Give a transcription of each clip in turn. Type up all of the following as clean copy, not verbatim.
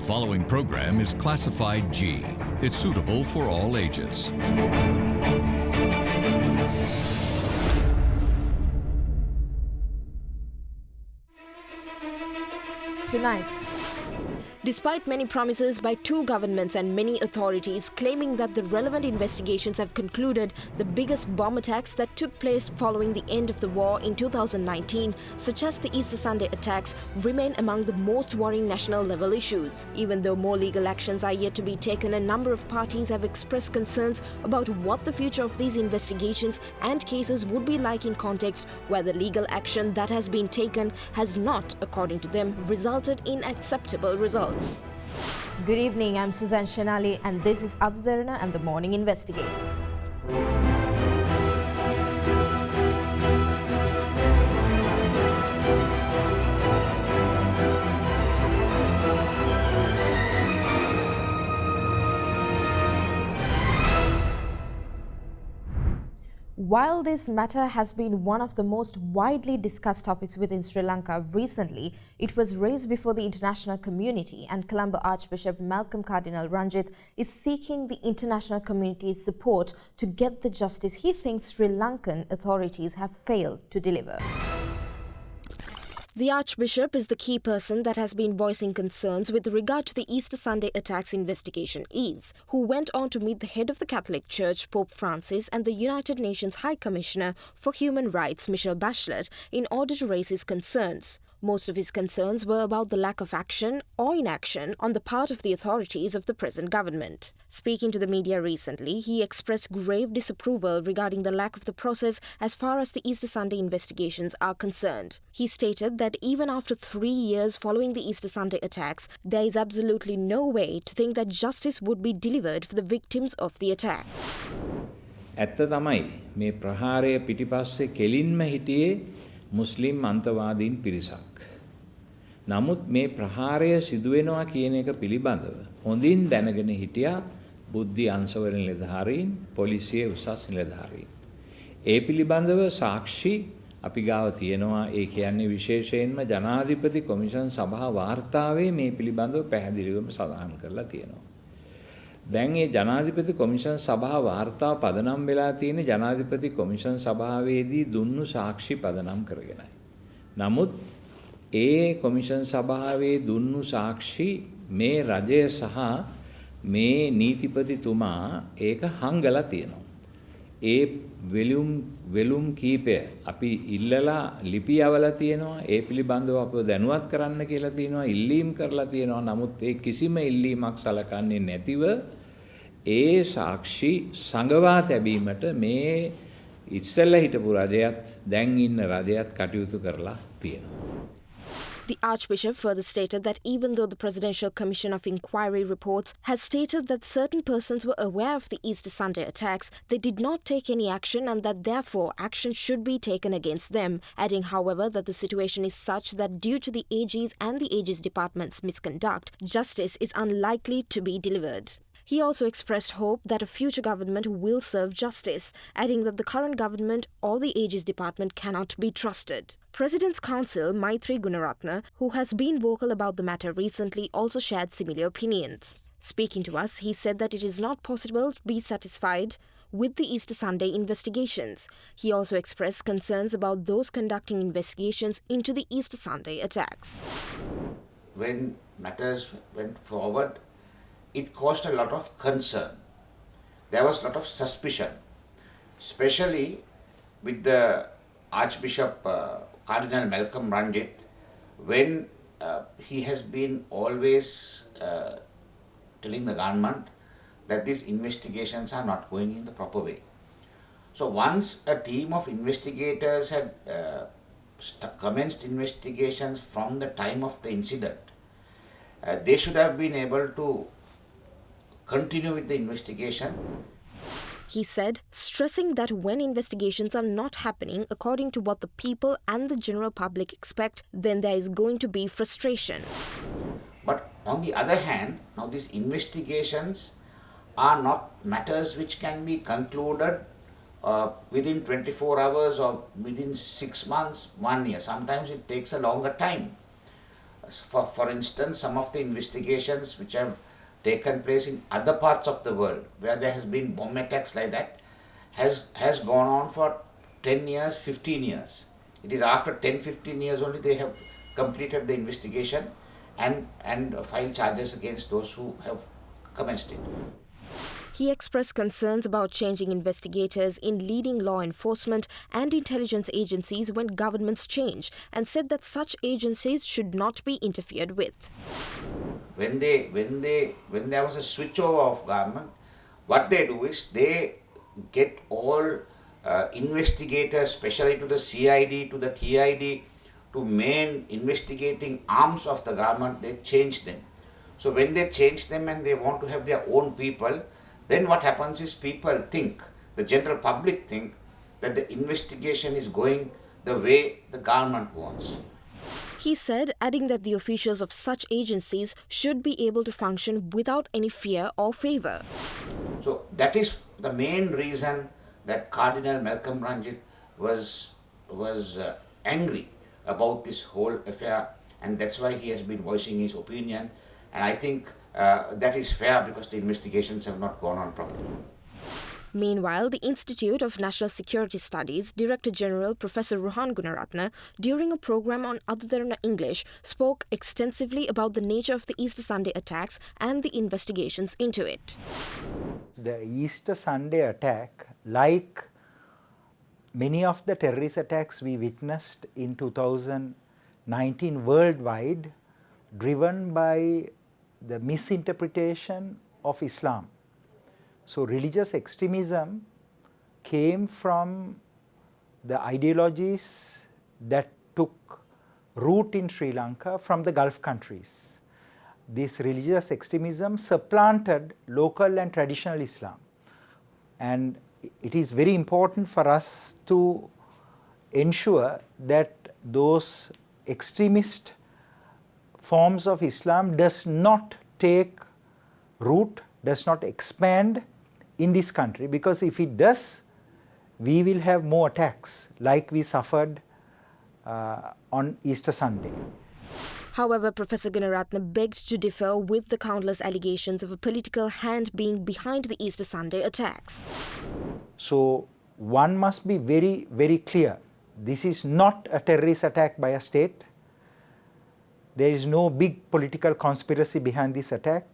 following program is classified G. It's suitable for all ages. Tonight, despite many promises by two governments and many authorities claiming that the relevant investigations have concluded the biggest bomb attacks that took place following the end of the war in 2019, such as the Easter Sunday attacks, remain among the most worrying national level issues. Even though more legal actions are yet to be taken, a number of parties have expressed concerns about what the future of these investigations and cases would be like in context where the legal action that has been taken has not, according to them, resulted in acceptable results. Good evening, I'm Suzanne Shanali and this is Derana and the Morning Investigates. While this matter has been one of the most widely discussed topics within Sri Lanka recently, it was raised before the international community, and Colombo Archbishop Malcolm Cardinal Ranjith is seeking the international community's support to get the justice he thinks Sri Lankan authorities have failed to deliver. The Archbishop is the key person that has been voicing concerns with regard to the Easter Sunday attacks investigation who went on to meet the head of the Catholic Church, Pope Francis, and the United Nations High Commissioner for Human Rights, Michelle Bachelet, in order to raise his concerns. Most of his concerns were about the lack of action or inaction on the part of the authorities of the present government. Speaking to the media recently, he expressed grave disapproval regarding the lack of the process as far as the Easter Sunday investigations are concerned. He stated that even after 3 years following the Easter Sunday attacks, there is absolutely no way to think that justice would be delivered for the victims of the attack. ඇත්ත තමයි මේ ප්‍රහාරය පිටිපස්සේ කෙලින්ම හිටියේ මුස්ලිම් අන්තවාදීන් පිරිසක්. නමුත් මේ ප්‍රහාරය සිදුවෙනවා කියන එක පිළිබඳව හොඳින් දැනගෙන හිටියා බුද්ධි අංශවල නිලධාරීන්, පොලිසිය උසස් නිලධාරීන්. ඒ පිළිබඳව සාක්ෂි අපි ගාව තියෙනවා. ඒ කියන්නේ විශේෂයෙන්ම ජනාධිපති කොමිෂන් සභා වාර්තාවේ මේ පිළිබඳව පැහැදිලිවම සඳහන් කරලා තියෙනවා. දැන් මේ ජනාධිපති කොමිෂන් සභා වාර්තාව පදනම් වෙලා තියෙන ජනාධිපති කොමිෂන් සභාවේදී දුන්නු සාක්ෂි පදනම් කරගෙනයි. නමුත් ඒ කොමිෂන් සභාවේ දුන්නු සාක්ෂි මේ රජය සහ මේ නීතිපතිතුමා ඒක හංගලා තියෙනවා. ඒ වෙලුම් කීපය අපි ඉල්ලලා ලිපි යවලා තියෙනවා. ඒ පිළිබඳව අපව දැනුවත් කරන්න කියලා තියෙනවා. ඉල්ලීම් කරලා තියෙනවා. නමුත් ඒ කිසිම ඉල්ලීමක් සලකන්නේ නැතිව ඒ සාක්ෂි සංගවා තැබීමට මේ ඉස්සෙල්ලා හිටපු රජයත් දැන් ඉන්න රජයත් කටයුතු කරලා තියෙනවා. The Archbishop further stated that even though the Presidential Commission of Inquiry reports has stated that certain persons were aware of the Easter Sunday attacks, they did not take any action and that therefore action should be taken against them, adding however that the situation is such that due to the AG's and the AG's department's misconduct, justice is unlikely to be delivered. He also expressed hope that a future government will serve justice, adding that the current government or the Aegis department cannot be trusted. President's Counsel Maitri Gunaratne, who has been vocal about the matter recently, also shared similar opinions. Speaking to us, he said that it is not possible to be satisfied with the Easter Sunday investigations. He also expressed concerns about those conducting investigations into the Easter Sunday attacks. When matters went forward, it caused a lot of concern. There was a lot of suspicion, especially with the Archbishop Cardinal Malcolm Ranjith, when he has been always telling the government that these investigations are not going in the proper way. So once a team of investigators had commenced investigations from the time of the incident, they should have been able to continue with the investigation. He said, stressing that when investigations are not happening according to what the people and the general public expect, then there is going to be frustration. But on the other hand, now these investigations are not matters which can be concluded within 24 hours or within 6 months, 1 year. Sometimes it takes a longer time. For instance, some of the investigations which have taken place in other parts of the world where there has been bomb attacks like that has gone on for 10 years, 15 years. It is after 10, 15 years only they have completed the investigation and filed charges against those who have commenced it. He expressed concerns about changing investigators in leading law enforcement and intelligence agencies when governments change and said that such agencies should not be interfered with. When there was a switchover of government, what they do is they get all investigators, especially to the CID, to the TID, to main investigating arms of the government, they change them. So when they change them and they want to have their own people, then what happens is people think, the general public think, that the investigation is going the way the government wants. He said, adding that the officials of such agencies should be able to function without any fear or favour. So that is the main reason that Cardinal Malcolm Ranjit was angry about this whole affair, and that's why he has been voicing his opinion. And I think that is fair because the investigations have not gone on properly. Meanwhile, the Institute of National Security Studies Director General Professor Rohan Gunaratne, during a program on Derana English, spoke extensively about the nature of the Easter Sunday attacks and the investigations into it. The Easter Sunday attack, like many of the terrorist attacks we witnessed in 2019 worldwide, driven by the misinterpretation of Islam. So religious extremism came from the ideologies that took root in Sri Lanka from the Gulf countries. This religious extremism supplanted local and traditional Islam. And it is very important for us to ensure that those extremist forms of Islam does not take root, does not expand in this country, because if it does, we will have more attacks like we suffered on Easter Sunday. However, Professor Gunaratne begged to differ with the countless allegations of a political hand being behind the Easter Sunday attacks. So one must be very, very clear. This is not a terrorist attack by a state. There is no big political conspiracy behind this attack.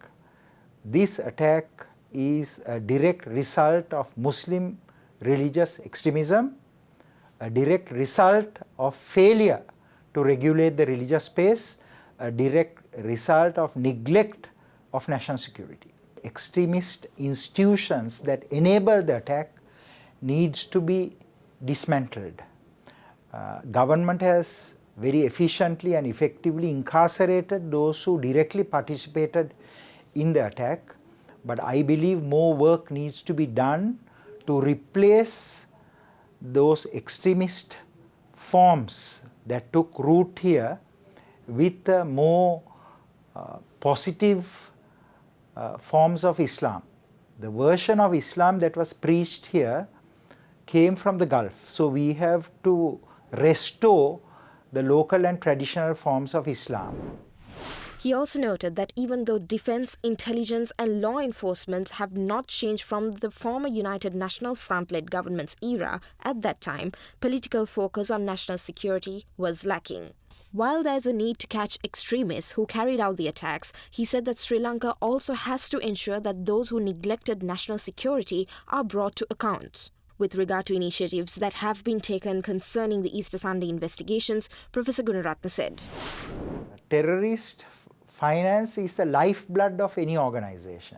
This attack is a direct result of Muslim religious extremism, a direct result of failure to regulate the religious space, a direct result of neglect of national security. Extremist institutions that enable the attack needs to be dismantled. Government has very efficiently and effectively incarcerated those who directly participated in the attack, but I believe more work needs to be done to replace those extremist forms that took root here with more positive forms of Islam. The version of Islam that was preached here came from the Gulf. So we have to restore the local and traditional forms of Islam. He also noted that even though defense, intelligence and law enforcement have not changed from the former United National Front-led government's era, at that time, political focus on national security was lacking. While there is a need to catch extremists who carried out the attacks, he said that Sri Lanka also has to ensure that those who neglected national security are brought to account. With regard to initiatives that have been taken concerning the Easter Sunday investigations, Professor Gunaratne said, Terrorist finance is the lifeblood of any organization.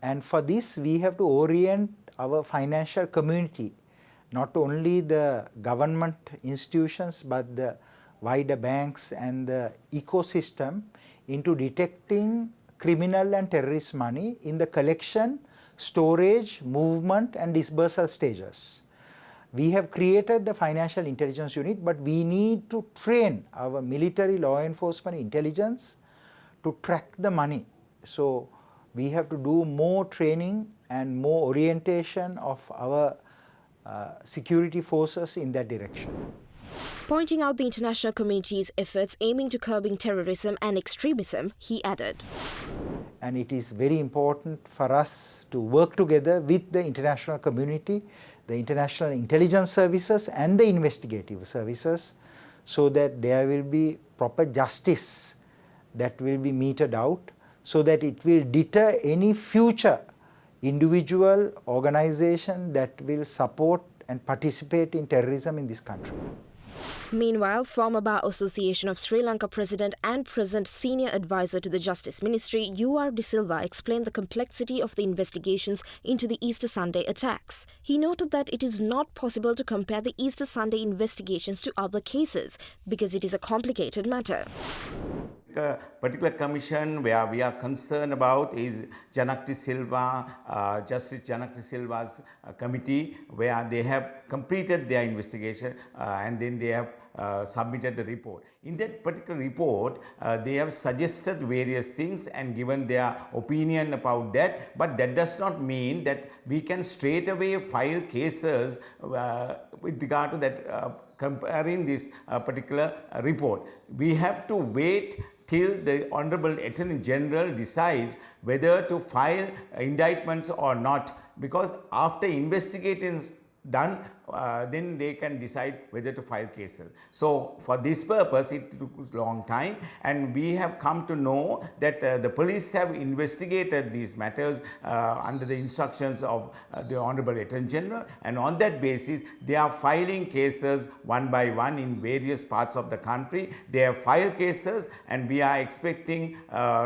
And for this, we have to orient our financial community, not only the government institutions, but the wider banks and the ecosystem, into detecting criminal and terrorist money in the collection, storage, movement and dispersal stages. We have created the financial intelligence unit, but we need to train our military, law enforcement, intelligence to track the money. So we have to do more training and more orientation of our security forces in that direction. Pointing out the international community's efforts aiming to curbing terrorism and extremism, he added, and it is very important for us to work together with the international community, the international intelligence services and the investigative services, so that there will be proper justice that will be meted out, so that it will deter any future individual organization that will support and participate in terrorism in this country. Meanwhile, former Bar Association of Sri Lanka President and present Senior Advisor to the Justice Ministry, U.R. De Silva, explained the complexity of the investigations into the Easter Sunday attacks. He noted that it is not possible to compare the Easter Sunday investigations to other cases because it is a complicated matter. A particular commission where we are concerned about is Janak De Silva, Justice Janak De Silva's committee, where they have completed their investigation and then they have submitted the report. In that particular report, they have suggested various things and given their opinion about that, but that does not mean that we can straight away file cases with regard to that comparing this particular report. We have to wait till the Honorable Attorney General decides whether to file indictments or not, because after investigating done, then they can decide whether to file cases. So for this purpose, it took a long time, and we have come to know that the police have investigated these matters under the instructions of the Honorable Attorney General, and on that basis, they are filing cases one by one in various parts of the country. They have filed cases, and we are expecting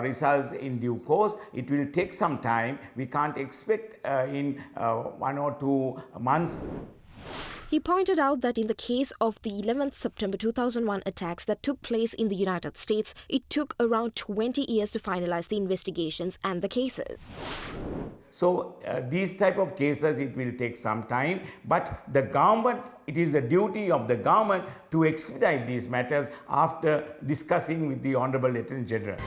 results in due course. It will take some time. We can't expect in 1 or 2 months. He pointed out that in the case of the 11th September 2001 attacks that took place in the United States, it took around 20 years to finalize the investigations and the cases. So these type of cases, it will take some time, but the government, it is the duty of the government to expedite these matters after discussing with the Honorable Attorney General.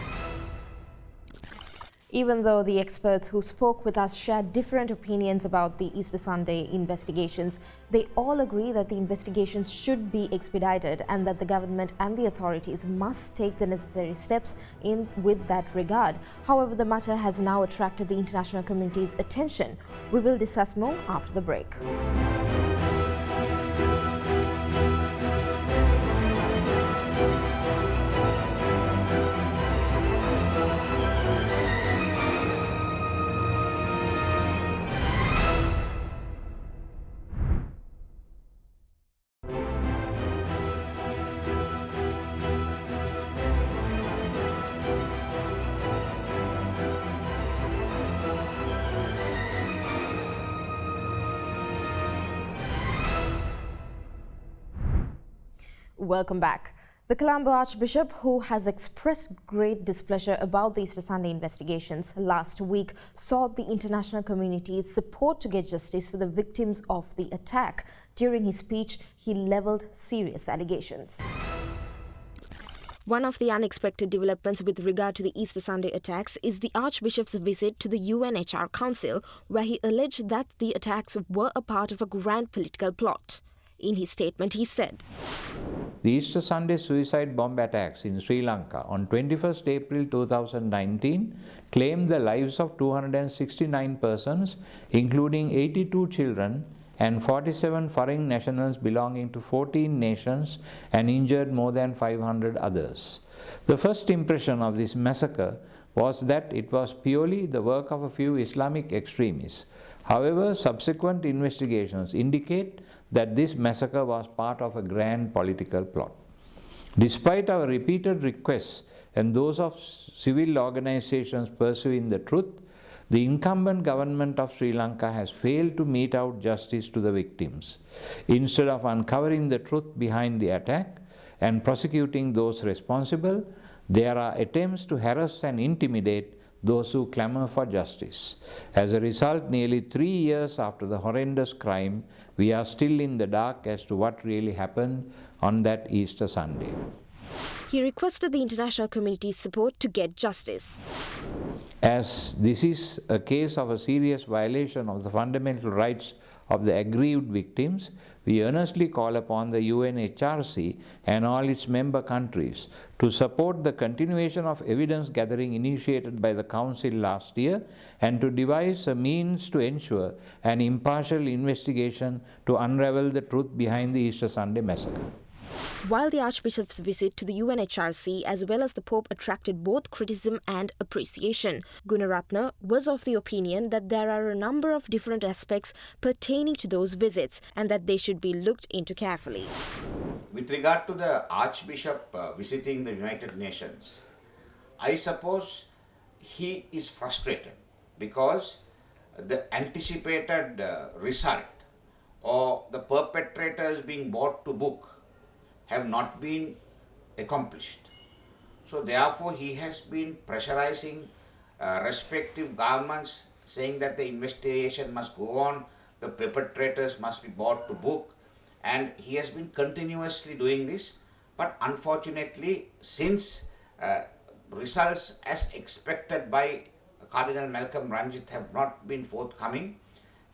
Even though the experts who spoke with us shared different opinions about the Easter Sunday investigations, they all agree that the investigations should be expedited and that the government and the authorities must take the necessary steps in with that regard. However, the matter has now attracted the international community's attention. We will discuss more after the break. Welcome back. The Colombo Archbishop, who has expressed great displeasure about the Easter Sunday investigations last week, sought the international community's support to get justice for the victims of the attack. During his speech, he leveled serious allegations. One of the unexpected developments with regard to the Easter Sunday attacks is the Archbishop's visit to the UNHR Council, where he alleged that the attacks were a part of a grand political plot. In his statement, he said, The Easter Sunday suicide bomb attacks in Sri Lanka on 21st April 2019 claimed the lives of 269 persons, including 82 children and 47 foreign nationals belonging to 14 nations, and injured more than 500 others. The first impression of this massacre was that it was purely the work of a few Islamic extremists. However, subsequent investigations indicate that this massacre was part of a grand political plot. Despite our repeated requests and those of civil organizations pursuing the truth, the incumbent government of Sri Lanka has failed to mete out justice to the victims. Instead of uncovering the truth behind the attack and prosecuting those responsible, there are attempts to harass and intimidate those who clamor for justice. As a result, nearly 3 years after the horrendous crime, we are still in the dark as to what really happened on that Easter Sunday. He requested the international community's support to get justice. As this is a case of a serious violation of the fundamental rights of the aggrieved victims, we earnestly call upon the UNHRC and all its member countries to support the continuation of evidence gathering initiated by the Council last year and to devise a means to ensure an impartial investigation to unravel the truth behind the Easter Sunday massacre. While the Archbishop's visit to the UNHRC as well as the Pope attracted both criticism and appreciation, Gunaratna was of the opinion that there are a number of different aspects pertaining to those visits and that they should be looked into carefully. With regard to the Archbishop visiting the United Nations, I suppose he is frustrated because the anticipated result or the perpetrators being brought to book have not been accomplished. So therefore he has been pressurizing respective governments, saying that the investigation must go on, the perpetrators must be brought to book, and he has been continuously doing this. But unfortunately, since results as expected by Cardinal Malcolm Ranjit have not been forthcoming,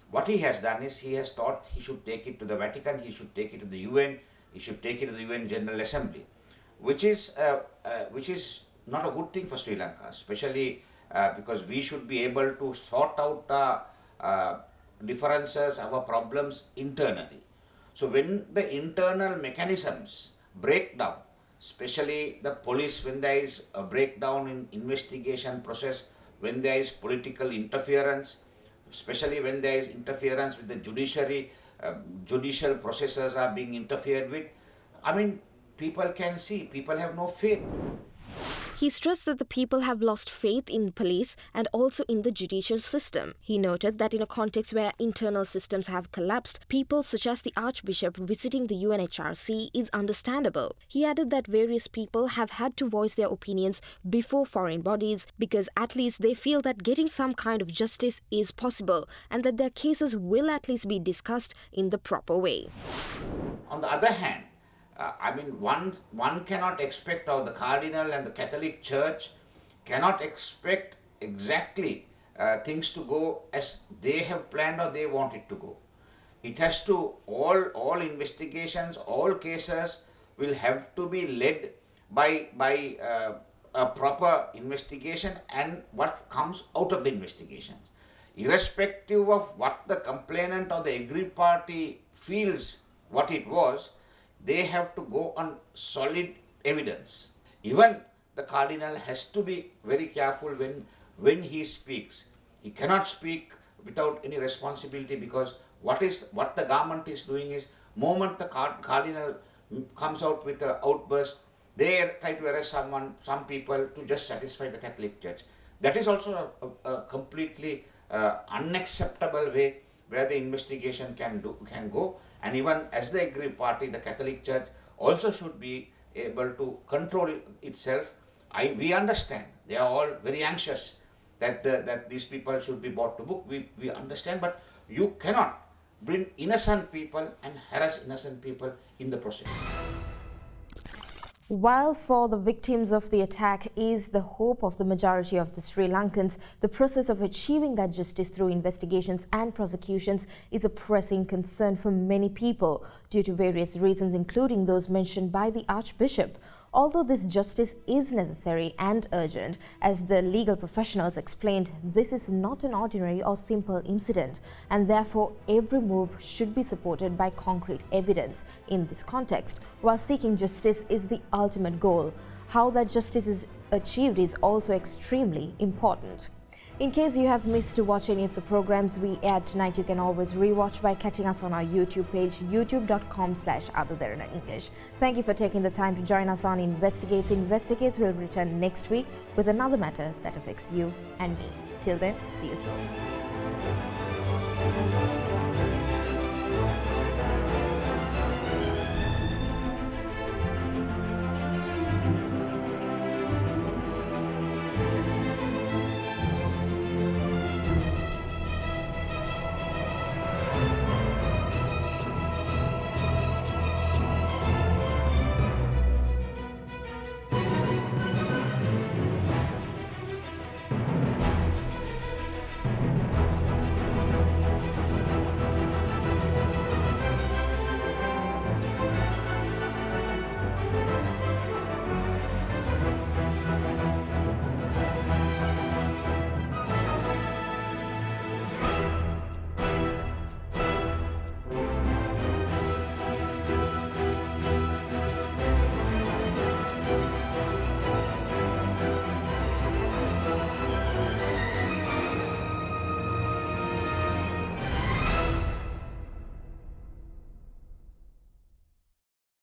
what he has done is he has thought he should take it to the Vatican, he should take it to the UN, he should take it to the UN General Assembly, which is not a good thing for Sri Lanka, especially because we should be able to sort out differences, our problems internally. So when the internal mechanisms break down, especially the police, when there is a breakdown in investigation process, when there is political interference, especially when there is interference with the judiciary, judicial processes are being interfered with, I mean, people can see, people have no faith. He stressed that the people have lost faith in the police and also in the judicial system. He noted that in a context where internal systems have collapsed, people such as the Archbishop visiting the UNHRC is understandable. He added that various people have had to voice their opinions before foreign bodies because at least they feel that getting some kind of justice is possible and that their cases will at least be discussed in the proper way. On the other hand, one cannot expect, or the Cardinal and the Catholic Church cannot expect exactly things to go as they have planned or they want it to go. It has to, all investigations, all cases will have to be led by a proper investigation and what comes out of the investigations. Irrespective of what the complainant or the aggrieved party feels what it was, they have to go on solid evidence. Even the Cardinal has to be very careful when he speaks. He cannot speak without any responsibility, because what the government is doing is, moment the Cardinal comes out with an outburst, they try to arrest some people to just satisfy the Catholic Church. That is also a completely unacceptable way where the investigation can go. And even as the aggrieved party, the Catholic Church also should be able to control itself. We understand, they are all very anxious that these people should be brought to book. We understand, but you cannot bring innocent people and harass innocent people in the process. While for the victims of the attack is the hope of the majority of the Sri Lankans, the process of achieving that justice through investigations and prosecutions is a pressing concern for many people due to various reasons, including those mentioned by the Archbishop. Although this justice is necessary and urgent, as the legal professionals explained, this is not an ordinary or simple incident, and therefore every move should be supported by concrete evidence. In this context, while seeking justice is the ultimate goal, how that justice is achieved is also extremely important. In case you have missed to watch any of the programs we aired tonight, you can always rewatch by catching us on our YouTube page, youtube.com/Derana English. Thank you for taking the time to join us on Investigates. We'll return next week with another matter that affects you and me. Till then, see you soon.